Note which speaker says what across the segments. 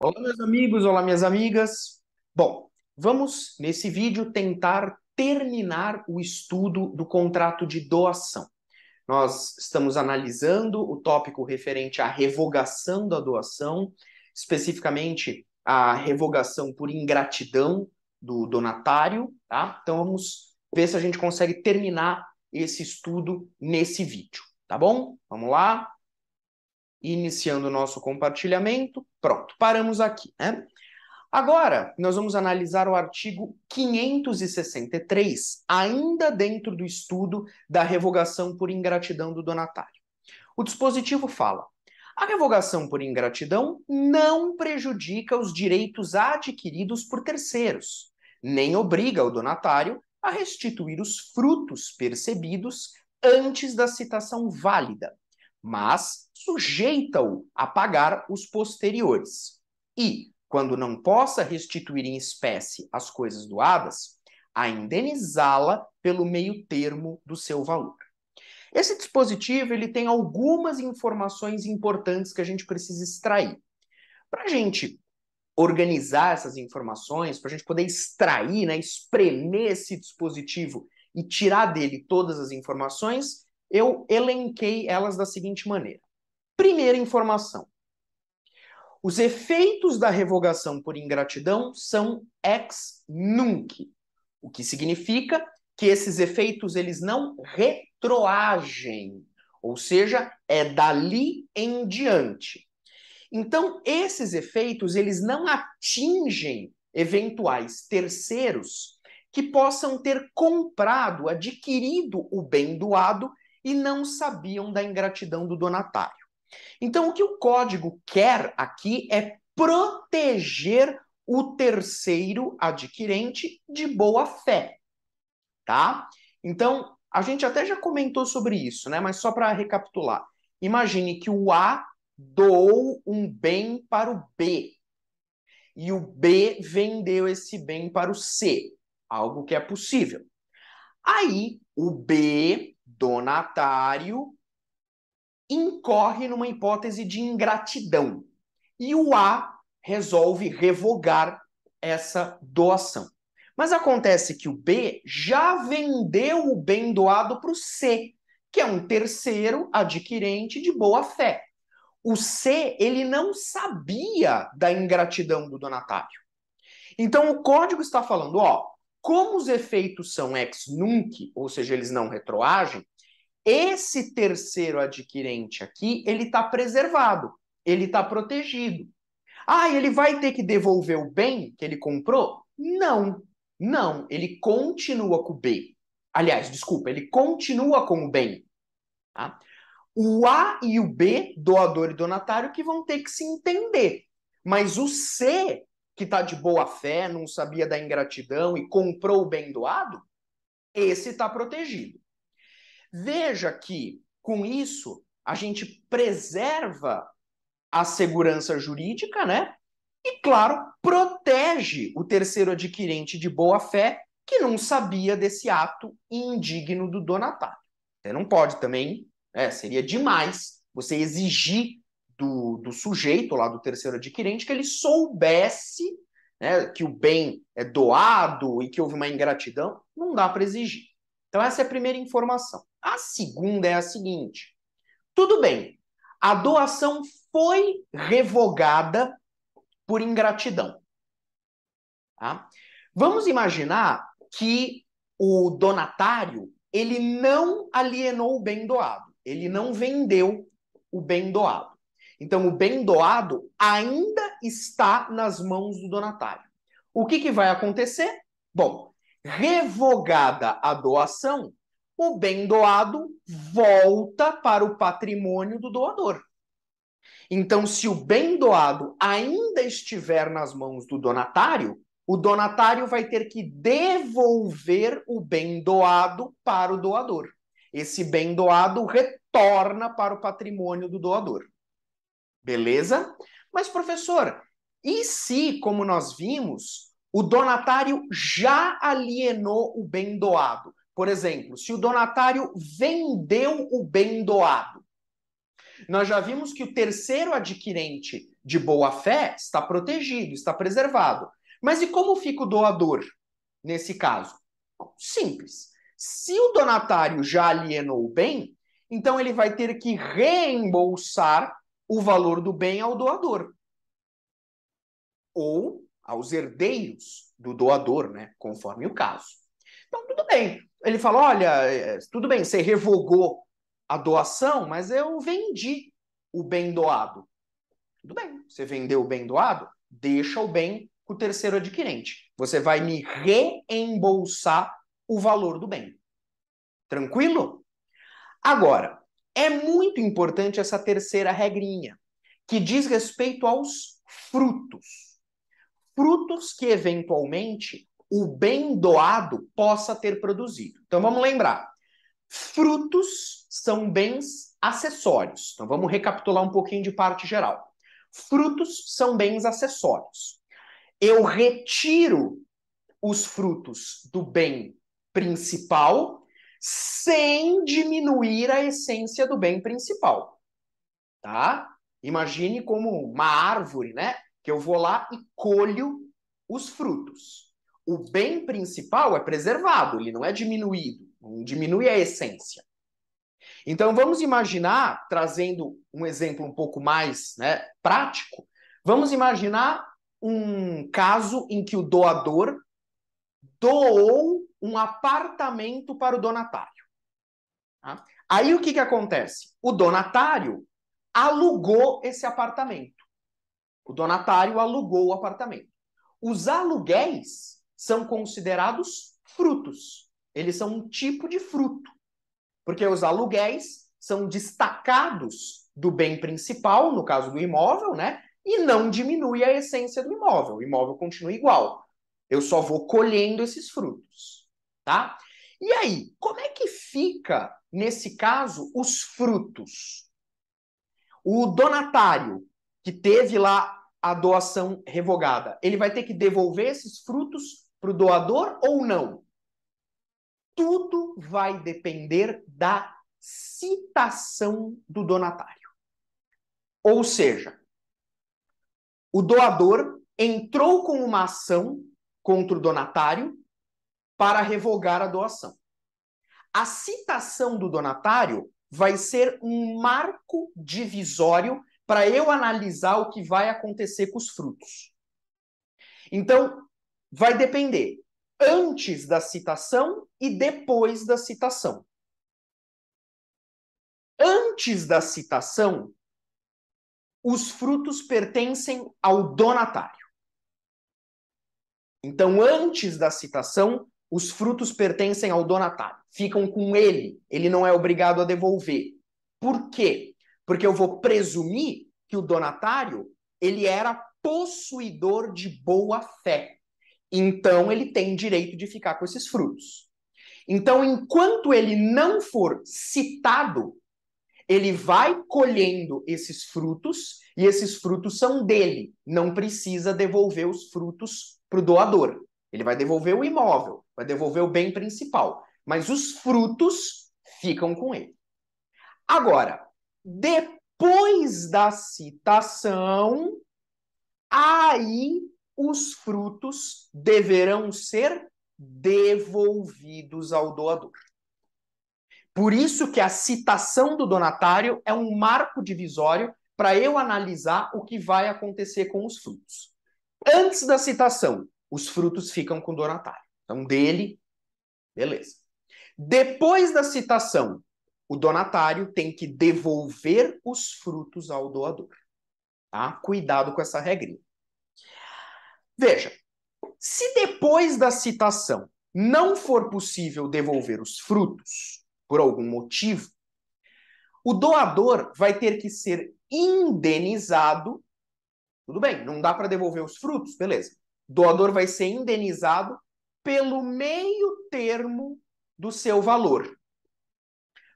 Speaker 1: Olá, meus amigos, olá, minhas amigas. Bom, vamos nesse vídeo tentar terminar o estudo do contrato de doação. Nós estamos analisando o tópico referente à revogação da doação, especificamente a revogação por ingratidão do donatário, tá? Então vamos ver se a gente consegue terminar esse estudo nesse vídeo, tá bom? Vamos lá. Iniciando o nosso compartilhamento. Pronto, paramos aqui, né? Agora, nós vamos analisar o artigo 563, ainda dentro do estudo da revogação por ingratidão do donatário. O dispositivo fala: a revogação por ingratidão não prejudica os direitos adquiridos por terceiros, nem obriga o donatário a restituir os frutos percebidos antes da citação válida, mas sujeita-o a pagar os posteriores. E, quando não possa restituir em espécie as coisas doadas, a indenizá-la pelo meio termo do seu valor. Esse dispositivo ele tem algumas informações importantes que a gente precisa extrair. Para a gente organizar essas informações, para a gente poder extrair, né, espremer esse dispositivo e tirar dele todas as informações, eu elenquei elas da seguinte maneira. Primeira informação: os efeitos da revogação por ingratidão são ex nunc, o que significa que esses efeitos eles não retroagem, ou seja, é dali em diante. Então, esses efeitos eles não atingem eventuais terceiros que possam ter comprado, adquirido o bem doado e não sabiam da ingratidão do donatário. Então, o que o código quer aqui é proteger o terceiro adquirente de boa fé, tá? Então, a gente até já comentou sobre isso, né? Mas só para recapitular. Imagine que o A doou um bem para o B e o B vendeu esse bem para o C, algo que é possível. Aí, o B, donatário, incorre numa hipótese de ingratidão e o A resolve revogar essa doação. Mas acontece que o B já vendeu o bem doado para o C, que é um terceiro adquirente de boa fé. O C, ele não sabia da ingratidão do donatário. Então o código está falando, ó, como os efeitos são ex nunc, ou seja, eles não retroagem, esse terceiro adquirente aqui, ele está preservado, ele está protegido. Ah, ele vai ter que devolver o bem que ele comprou? Não, não, ele continua com o B. Aliás, desculpa, ele continua com o bem. Tá? O A e o B, doador e donatário, que vão ter que se entender. Mas o C, que está de boa fé, não sabia da ingratidão e comprou o bem doado, esse está protegido. Veja que, com isso, a gente preserva a segurança jurídica, né? E, claro, protege o terceiro adquirente de boa-fé que não sabia desse ato indigno do donatário. Você não pode também, seria demais você exigir do sujeito lá, do terceiro adquirente, que ele soubesse, né, que o bem é doado e que houve uma ingratidão. Não dá para exigir. Então, essa é a primeira informação. A segunda é a seguinte: tudo bem, a doação foi revogada por ingratidão. Tá? Vamos imaginar que o donatário ele não alienou o bem doado, ele não vendeu o bem doado. Então, o bem doado ainda está nas mãos do donatário. O que vai acontecer? Bom, revogada a doação, o bem doado volta para o patrimônio do doador. Então, se o bem doado ainda estiver nas mãos do donatário, o donatário vai ter que devolver o bem doado para o doador. Esse bem doado retorna para o patrimônio do doador. Beleza? Mas, professor, e se, como nós vimos, o donatário já alienou o bem doado? Por exemplo, se o donatário vendeu o bem doado, nós já vimos que o terceiro adquirente de boa-fé está protegido, está preservado. Mas e como fica o doador nesse caso? Simples. Se o donatário já alienou o bem, então ele vai ter que reembolsar o valor do bem ao doador. Ou aos herdeiros do doador, né? Conforme o caso. Então, tudo bem. Ele fala, olha, tudo bem, você revogou a doação, mas eu vendi o bem doado. Tudo bem, você vendeu o bem doado, deixa o bem com o terceiro adquirente. Você vai me reembolsar o valor do bem. Tranquilo? Agora, é muito importante essa terceira regrinha, que diz respeito aos frutos. Frutos que, eventualmente, o bem doado possa ter produzido. Então, vamos lembrar. Frutos são bens acessórios. Então, vamos recapitular um pouquinho de parte geral. Frutos são bens acessórios. Eu retiro os frutos do bem principal sem diminuir a essência do bem principal. Tá? Imagine como uma árvore, né? Que eu vou lá e colho os frutos. O bem principal é preservado, ele não é diminuído, não diminui a essência. Então vamos imaginar, trazendo um exemplo um pouco mais, né, prático, vamos imaginar um caso em que o doador doou um apartamento para o donatário. Tá? Aí o que acontece? O donatário alugou esse apartamento. O donatário alugou o apartamento. Os aluguéis são considerados frutos. Eles são um tipo de fruto. Porque os aluguéis são destacados do bem principal, no caso do imóvel, né? E não diminui a essência do imóvel. O imóvel continua igual. Eu só vou colhendo esses frutos, tá? E aí, como é que fica, nesse caso, os frutos? O donatário que teve lá a doação revogada, ele vai ter que devolver esses frutos para o doador ou não? Tudo vai depender da citação do donatário. Ou seja, o doador entrou com uma ação contra o donatário para revogar a doação. A citação do donatário vai ser um marco divisório para eu analisar o que vai acontecer com os frutos. Então, vai depender antes da citação e depois da citação. Antes da citação, os frutos pertencem ao donatário. Então, antes da citação, os frutos pertencem ao donatário. Ficam com ele. Ele não é obrigado a devolver. Por quê? Porque eu vou presumir que o donatário, ele era possuidor de boa fé. Então, ele tem direito de ficar com esses frutos. Então, enquanto ele não for citado, ele vai colhendo esses frutos e esses frutos são dele. Não precisa devolver os frutos para o doador. Ele vai devolver o imóvel, vai devolver o bem principal. Mas os frutos ficam com ele. Agora, depois da citação, aí os frutos deverão ser devolvidos ao doador. Por isso que a citação do donatário é um marco divisório para eu analisar o que vai acontecer com os frutos. Antes da citação, os frutos ficam com o donatário. Então, dele, beleza. Depois da citação, o donatário tem que devolver os frutos ao doador. Tá? Cuidado com essa regrinha. Veja, se depois da citação não for possível devolver os frutos, por algum motivo, o doador vai ter que ser indenizado. Tudo bem, não dá para devolver os frutos, beleza. O doador vai ser indenizado pelo meio termo do seu valor.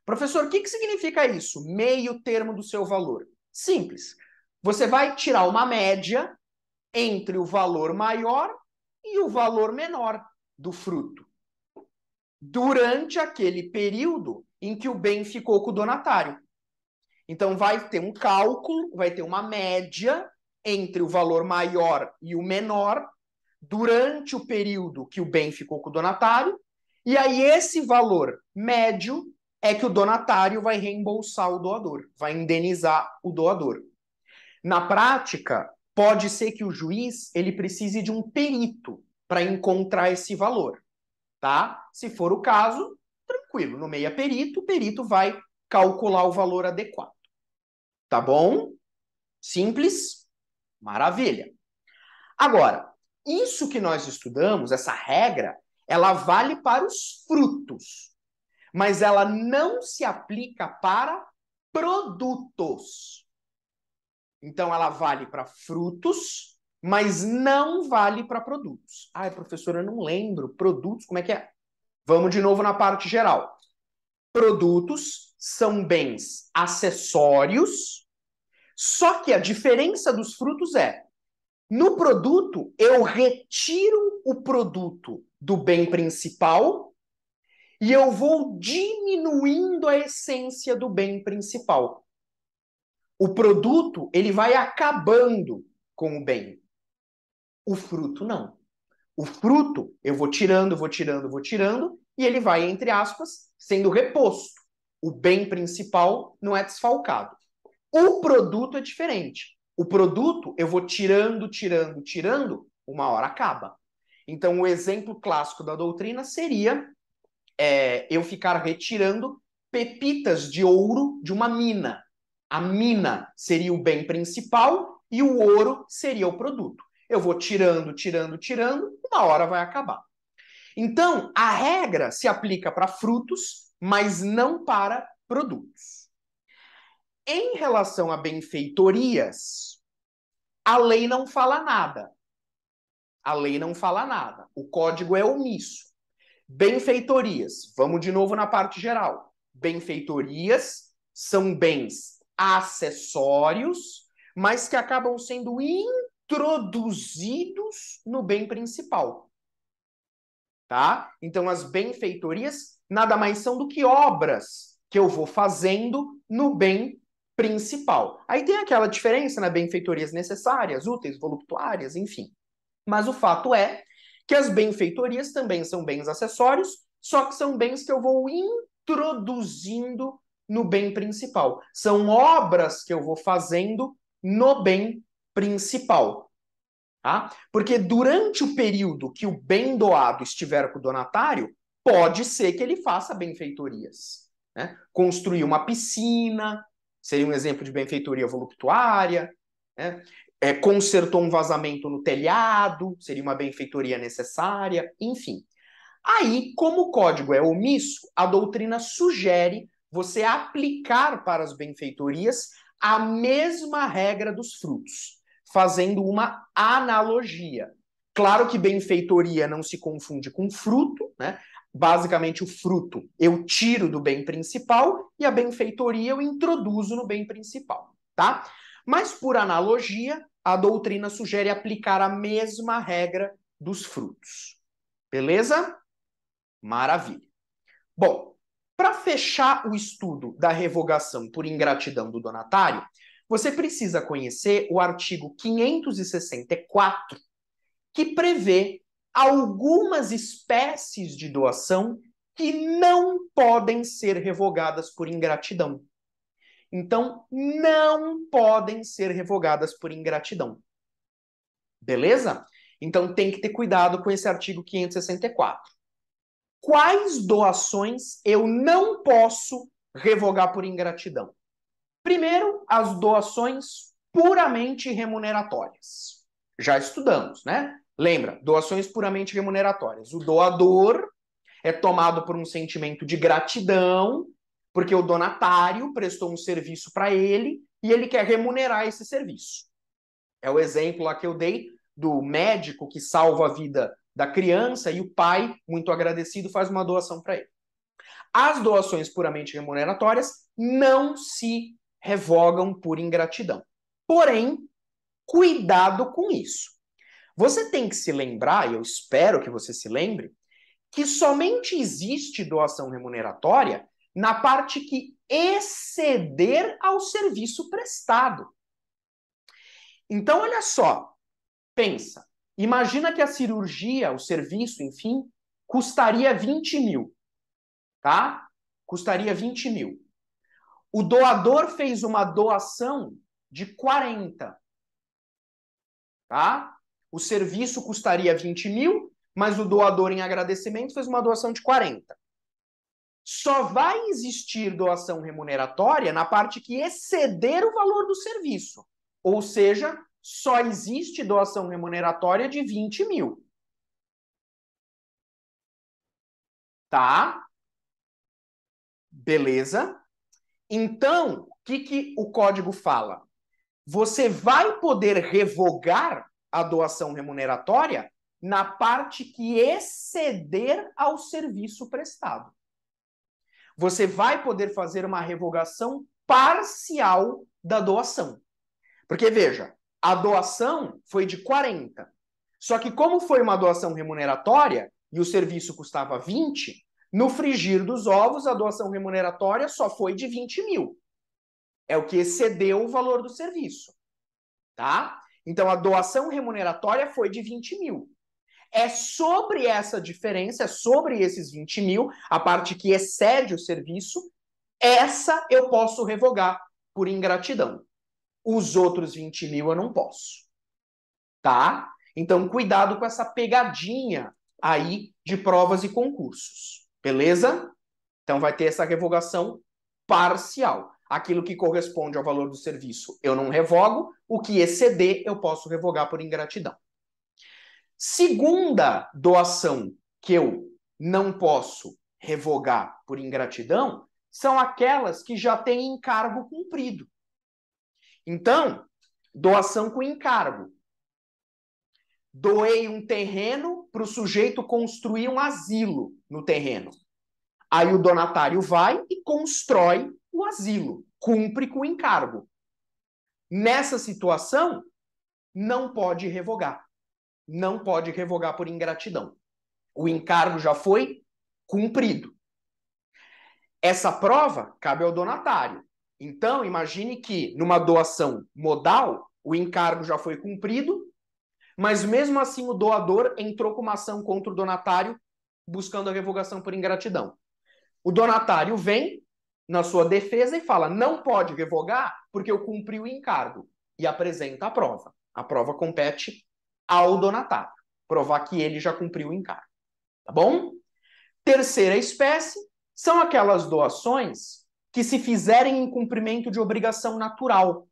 Speaker 1: Professor, o que significa isso? Meio termo do seu valor. Simples. Você vai tirar uma média entre o valor maior e o valor menor do fruto, durante aquele período em que o bem ficou com o donatário. Então vai ter um cálculo, vai ter uma média entre o valor maior e o menor durante o período que o bem ficou com o donatário, e aí esse valor médio é que o donatário vai reembolsar o doador, vai indenizar o doador. Na prática, pode ser que o juiz ele precise de um perito para encontrar esse valor, tá? Se for o caso, tranquilo, nomeia perito, o perito vai calcular o valor adequado. Tá bom? Simples? Maravilha. Agora, isso que nós estudamos, essa regra, ela vale para os frutos, mas ela não se aplica para produtos. Então, ela vale para frutos, mas não vale para produtos. Ai, professora, eu não lembro. Produtos, como é que é? Vamos de novo na parte geral. Produtos são bens acessórios, só que a diferença dos frutos é, no produto, eu retiro o produto do bem principal e eu vou diminuindo a essência do bem principal. O produto, ele vai acabando com o bem. O fruto, não. O fruto, eu vou tirando, vou tirando, vou tirando, e ele vai, entre aspas, sendo reposto. O bem principal não é desfalcado. O produto é diferente. O produto, eu vou tirando, tirando, tirando, uma hora acaba. Então, o exemplo clássico da doutrina seria eu ficar retirando pepitas de ouro de uma mina. A mina seria o bem principal e o ouro seria o produto. Eu vou tirando, tirando, tirando, uma hora vai acabar. Então, a regra se aplica para frutos, mas não para produtos. Em relação a benfeitorias, a lei não fala nada. A lei não fala nada. O código é omisso. Benfeitorias, vamos de novo na parte geral. Benfeitorias são bens acessórios, mas que acabam sendo introduzidos no bem principal. Tá? Então, as benfeitorias nada mais são do que obras que eu vou fazendo no bem principal. Aí tem aquela diferença, né? Benfeitorias necessárias, úteis, voluptuárias, enfim. Mas o fato é que as benfeitorias também são bens acessórios, só que são bens que eu vou introduzindo no bem principal. São obras que eu vou fazendo no bem principal. Tá? Porque durante o período que o bem doado estiver com o donatário, pode ser que ele faça benfeitorias. Né? Construir uma piscina, seria um exemplo de benfeitoria voluptuária, né? Consertou um vazamento no telhado, seria uma benfeitoria necessária, enfim. Aí, como o código é omisso, a doutrina sugere você aplicar para as benfeitorias a mesma regra dos frutos, fazendo uma analogia. Claro que benfeitoria não se confunde com fruto, né? Basicamente, o fruto eu tiro do bem principal e a benfeitoria eu introduzo no bem principal, tá? Mas, por analogia, a doutrina sugere aplicar a mesma regra dos frutos. Beleza? Maravilha. Bom, para fechar o estudo da revogação por ingratidão do donatário, você precisa conhecer o artigo 564, que prevê algumas espécies de doação que não podem ser revogadas por ingratidão. Então, não podem ser revogadas por ingratidão. Beleza? Então, tem que ter cuidado com esse artigo 564. Quais doações eu não posso revogar por ingratidão? Primeiro, as doações puramente remuneratórias. Já estudamos, né? Lembra, doações puramente remuneratórias. O doador é tomado por um sentimento de gratidão, porque o donatário prestou um serviço para ele e ele quer remunerar esse serviço. É o exemplo lá que eu dei do médico que salva a vida da criança e o pai, muito agradecido, faz uma doação para ele. As doações puramente remuneratórias não se revogam por ingratidão. Porém, cuidado com isso. Você tem que se lembrar, e eu espero que você se lembre, que somente existe doação remuneratória na parte que exceder ao serviço prestado. Então, olha só, pensa, imagina que a cirurgia, o serviço, enfim, custaria 20 mil, tá? Custaria 20 mil. O doador fez uma doação de 40, tá? O serviço custaria 20 mil, mas o doador, em agradecimento, fez uma doação de 40. Só vai existir doação remuneratória na parte que exceder o valor do serviço. Ou seja, só existe doação remuneratória de 20 mil. Tá? Beleza? Então, o que o código fala? Você vai poder revogar a doação remuneratória na parte que exceder ao serviço prestado. Você vai poder fazer uma revogação parcial da doação. Porque, veja, a doação foi de 40. Só que como foi uma doação remuneratória e o serviço custava 20, no frigir dos ovos, a doação remuneratória só foi de 20 mil. É o que excedeu o valor do serviço. Tá? Então, a doação remuneratória foi de 20 mil. É sobre essa diferença, é sobre esses 20 mil, a parte que excede o serviço, essa eu posso revogar por ingratidão. Os outros 20 mil eu não posso. Tá? Então, cuidado com essa pegadinha aí de provas e concursos. Beleza? Então, vai ter essa revogação parcial. Aquilo que corresponde ao valor do serviço eu não revogo, o que exceder eu posso revogar por ingratidão. Segunda doação que eu não posso revogar por ingratidão são aquelas que já têm encargo cumprido. Então, doação com encargo. Doei um terreno para o sujeito construir um asilo no terreno. Aí o donatário vai e constrói o asilo, cumpre com o encargo. Nessa situação, não pode revogar. Não pode revogar por ingratidão. O encargo já foi cumprido. Essa prova cabe ao donatário. Então, imagine que numa doação modal, o encargo já foi cumprido, mas mesmo assim o doador entrou com uma ação contra o donatário buscando a revogação por ingratidão. O donatário vem na sua defesa e fala, não pode revogar porque eu cumpri o encargo. E apresenta a prova. A prova compete ao donatário. Provar que ele já cumpriu o encargo. Tá bom? Terceira espécie são aquelas doações que se fizerem em cumprimento de obrigação natural.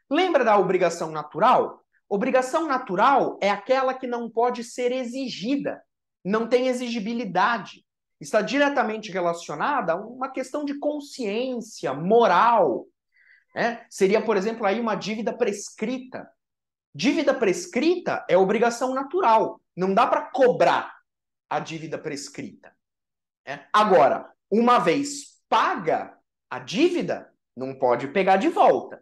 Speaker 1: Lembra da obrigação natural? Obrigação natural é aquela que não pode ser exigida, não tem exigibilidade. Está diretamente relacionada a uma questão de consciência, moral. Né? Seria, por exemplo, aí uma dívida prescrita. Dívida prescrita é obrigação natural. Não dá para cobrar a dívida prescrita. Né? Agora, uma vez paga a dívida, não pode pegar de volta.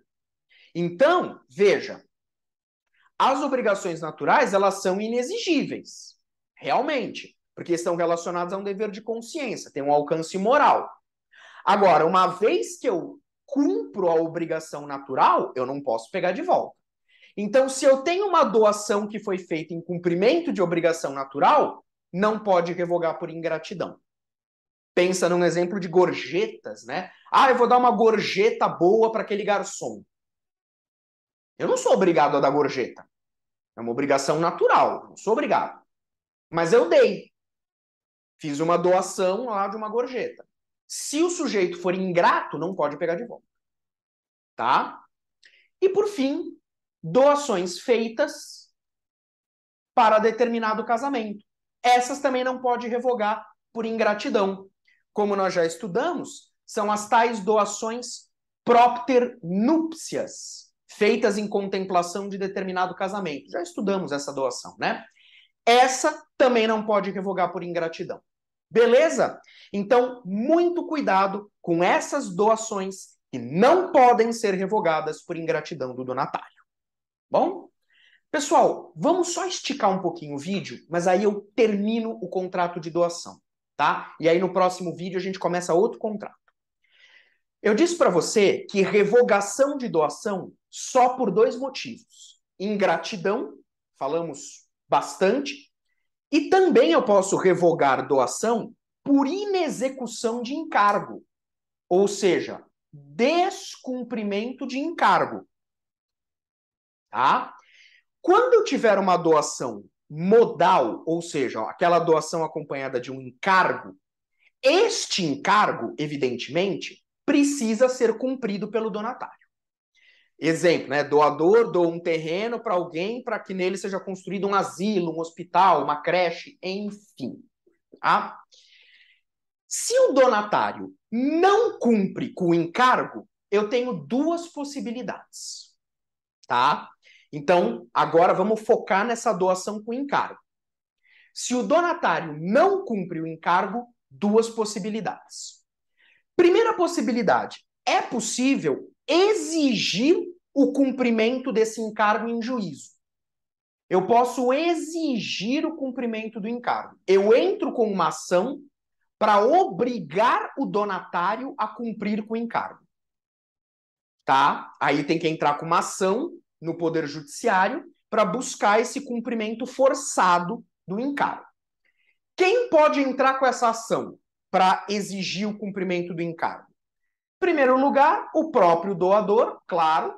Speaker 1: Então, veja, as obrigações naturais, elas são inexigíveis, realmente, porque estão relacionadas a um dever de consciência, tem um alcance moral. Agora, uma vez que eu cumpro a obrigação natural, eu não posso pegar de volta. Então, se eu tenho uma doação que foi feita em cumprimento de obrigação natural, não pode revogar por ingratidão. Pensa num exemplo de gorjetas, né? Ah, eu vou dar uma gorjeta boa para aquele garçom. Eu não sou obrigado a dar gorjeta. É uma obrigação natural, não sou obrigado. Mas eu dei. Fiz uma doação lá de uma gorjeta. Se o sujeito for ingrato, não pode pegar de volta. Tá? E por fim, doações feitas para determinado casamento. Essas também não pode revogar por ingratidão. Como nós já estudamos, são as tais doações propter nuptias, feitas em contemplação de determinado casamento. Já estudamos essa doação, né? Essa também não pode revogar por ingratidão. Beleza? Então, muito cuidado com essas doações que não podem ser revogadas por ingratidão do donatário. Bom? Pessoal, vamos só esticar um pouquinho o vídeo, mas aí eu termino o contrato de doação, tá? E aí no próximo vídeo a gente começa outro contrato. Eu disse para você que revogação de doação só por dois motivos. ingratidão, falamos bastante, e também eu posso revogar doação por inexecução de encargo, ou seja, descumprimento de encargo. Tá? Quando eu tiver uma doação modal, ou seja, aquela doação acompanhada de um encargo, este encargo, evidentemente, precisa ser cumprido pelo donatário. Exemplo, né? Doador doa um terreno para alguém para que nele seja construído um asilo, um hospital, uma creche, enfim. Tá? Se o donatário não cumpre com o encargo, eu tenho duas possibilidades. Tá? Então, agora vamos focar nessa doação com encargo. Se o donatário não cumpre o encargo, duas possibilidades. Primeira possibilidade, é possível exigir o cumprimento desse encargo em juízo. Eu posso exigir o cumprimento do encargo. Eu entro com uma ação para obrigar o donatário a cumprir com o encargo. Tá? Aí tem que entrar com uma ação no Poder Judiciário para buscar esse cumprimento forçado do encargo. Quem pode entrar com essa ação para exigir o cumprimento do encargo? Em primeiro lugar, o próprio doador, claro.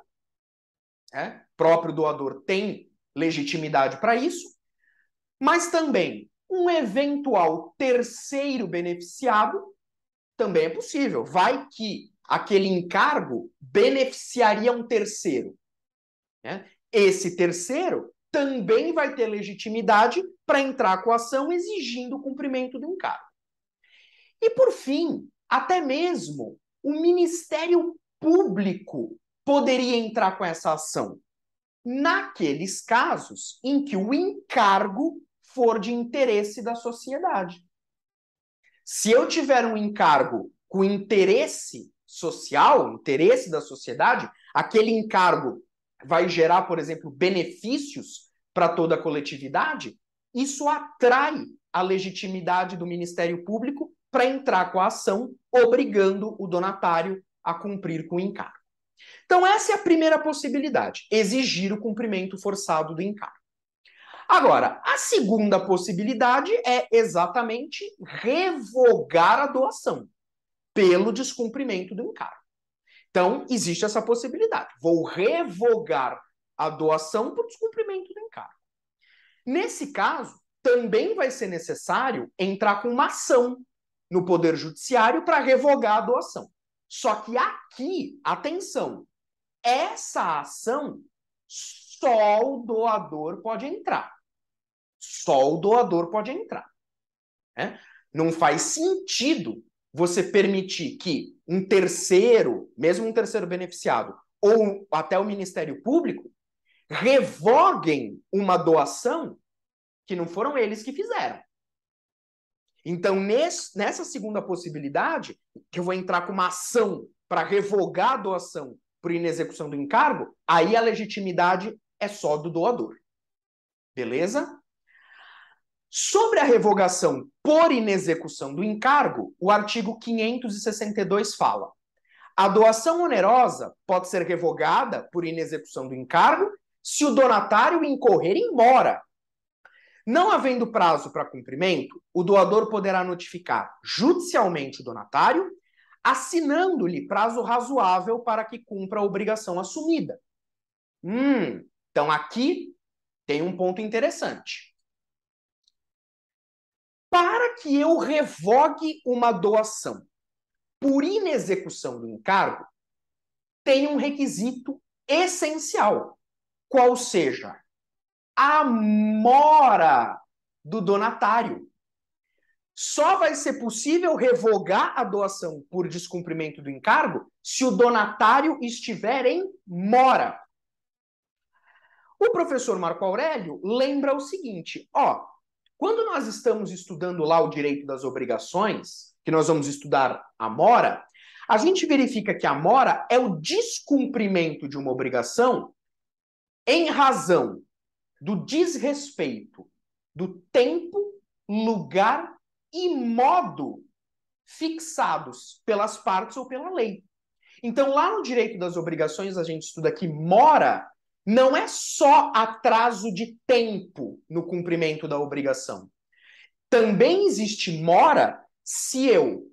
Speaker 1: O próprio doador tem legitimidade para isso, mas também um eventual terceiro beneficiado também é possível. Vai que aquele encargo beneficiaria um terceiro. Né? Esse terceiro também vai ter legitimidade para entrar com a ação exigindo o cumprimento do encargo. E, por fim, até mesmo o Ministério Público poderia entrar com essa ação naqueles casos em que o encargo for de interesse da sociedade. Se eu tiver um encargo com interesse social, interesse da sociedade, aquele encargo vai gerar, por exemplo, benefícios para toda a coletividade, isso atrai a legitimidade do Ministério Público para entrar com a ação, obrigando o donatário a cumprir com o encargo. Então, essa é a primeira possibilidade, exigir o cumprimento forçado do encargo. Agora, a segunda possibilidade é exatamente revogar a doação pelo descumprimento do encargo. Então, existe essa possibilidade. Vou revogar a doação por descumprimento do encargo. Nesse caso, também vai ser necessário entrar com uma ação no Poder Judiciário para revogar a doação. Só que aqui, atenção, essa ação só o doador pode entrar. Só o doador pode entrar. Né? Não faz sentido você permitir que um terceiro, mesmo um terceiro beneficiado, ou até o Ministério Público, revoguem uma doação que não foram eles que fizeram. Então, nessa segunda possibilidade, que eu vou entrar com uma ação para revogar a doação por inexecução do encargo, aí a legitimidade é só do doador. Beleza? Sobre a revogação por inexecução do encargo, o artigo 562 fala: a doação onerosa pode ser revogada por inexecução do encargo se o donatário incorrer em mora. Não havendo prazo para cumprimento, o doador poderá notificar judicialmente o donatário, assinando-lhe prazo razoável para que cumpra a obrigação assumida. Então aqui tem um ponto interessante. Para que eu revogue uma doação por inexecução do encargo, tem um requisito essencial, qual seja a mora do donatário. Só vai ser possível revogar a doação por descumprimento do encargo se o donatário estiver em mora. O professor Marco Aurélio lembra o seguinte, quando nós estamos estudando lá o direito das obrigações, que nós vamos estudar a mora, a gente verifica que a mora é o descumprimento de uma obrigação em razão do desrespeito do tempo, lugar e modo fixados pelas partes ou pela lei. Então, lá no direito das obrigações, a gente estuda que mora não é só atraso de tempo no cumprimento da obrigação. Também existe mora se eu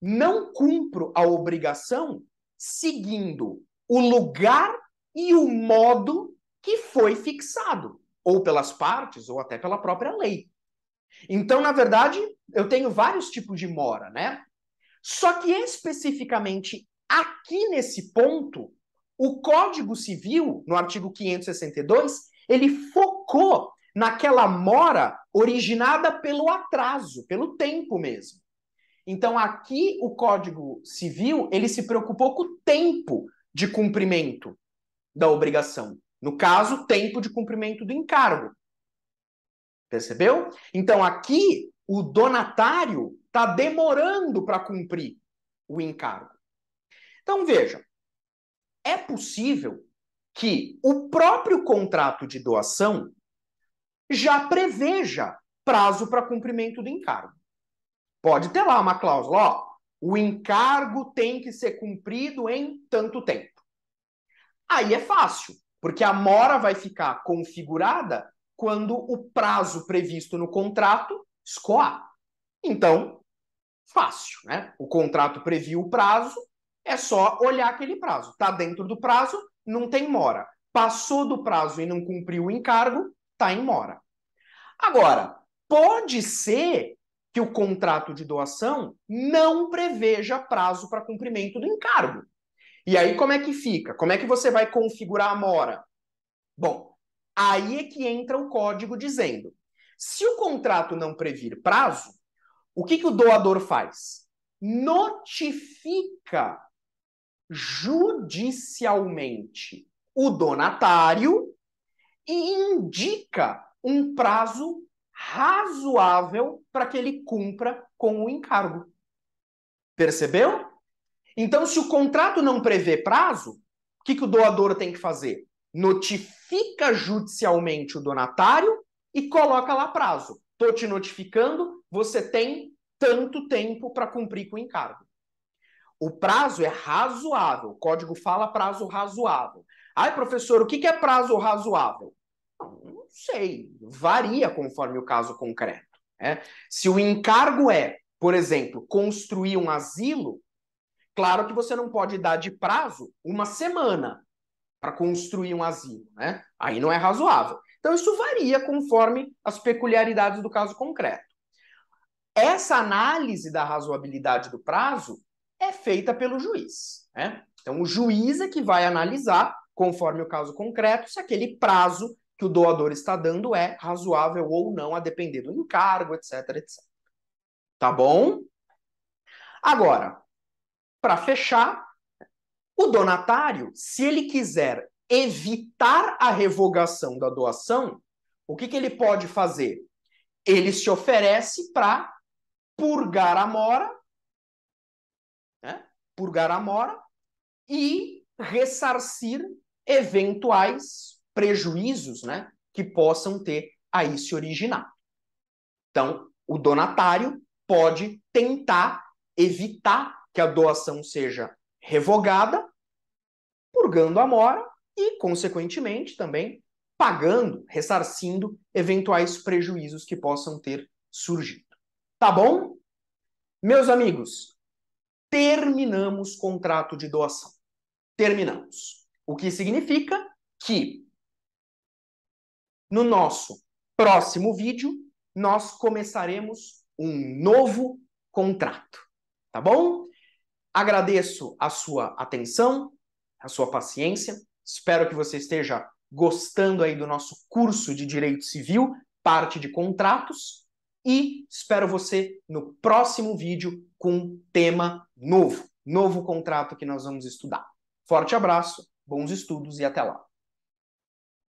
Speaker 1: não cumpro a obrigação seguindo o lugar e o modo que foi fixado, ou pelas partes, ou até pela própria lei. Então, na verdade, eu tenho vários tipos de mora, né? Só que especificamente aqui nesse ponto, o Código Civil, no artigo 562, ele focou naquela mora originada pelo atraso, pelo tempo mesmo. Então, aqui o Código Civil, ele se preocupou com o tempo de cumprimento da obrigação. No caso, tempo de cumprimento do encargo. Percebeu? Então, aqui, o donatário está demorando para cumprir o encargo. Então, veja, é possível que o próprio contrato de doação já preveja prazo para cumprimento do encargo. Pode ter lá uma cláusula, ó, o encargo tem que ser cumprido em tanto tempo. Aí é fácil, porque a mora vai ficar configurada quando o prazo previsto no contrato escoar. Então, fácil, né? O contrato previu o prazo, é só olhar aquele prazo. Está dentro do prazo, não tem mora. Passou do prazo e não cumpriu o encargo, está em mora. Agora, pode ser que o contrato de doação não preveja prazo para cumprimento do encargo. E aí como é que fica? Como é que você vai configurar a mora? Bom, aí é que entra o código dizendo, se o contrato não previr prazo, o que o doador faz? Notifica judicialmente o donatário e indica um prazo razoável para que ele cumpra com o encargo. Percebeu? Então, se o contrato não prevê prazo, o que o doador tem que fazer? Notifica judicialmente o donatário e coloca lá prazo. Estou te notificando, você tem tanto tempo para cumprir com o encargo. O prazo é razoável. O código fala prazo razoável. Ai, professor, o que é prazo razoável? Não sei. Varia conforme o caso concreto. Né? Se o encargo é, por exemplo, construir um asilo, claro que você não pode dar de prazo uma semana para construir um asilo. Né? Aí não é razoável. Então, isso varia conforme as peculiaridades do caso concreto. Essa análise da razoabilidade do prazo é feita pelo juiz. Né? Então, o juiz é que vai analisar, conforme o caso concreto, se aquele prazo que o doador está dando é razoável ou não, a depender do encargo, etc, etc. Tá bom? Agora, para fechar, o donatário, se ele quiser evitar a revogação da doação, o que ele pode fazer? Ele se oferece para purgar a mora, né? Purgar a mora e ressarcir eventuais prejuízos, né, que possam ter aí se originar. Então, o donatário pode tentar evitar que a doação seja revogada, purgando a mora e, consequentemente, também pagando, ressarcindo eventuais prejuízos que possam ter surgido. Tá bom? Meus amigos, terminamos o contrato de doação. Terminamos. O que significa que no nosso próximo vídeo nós começaremos um novo contrato. Tá bom? Agradeço a sua atenção, a sua paciência. Espero que você esteja gostando aí do nosso curso de Direito Civil, parte de contratos. E espero você no próximo vídeo com um tema novo. Novo contrato que nós vamos estudar. Forte abraço, bons estudos e até lá.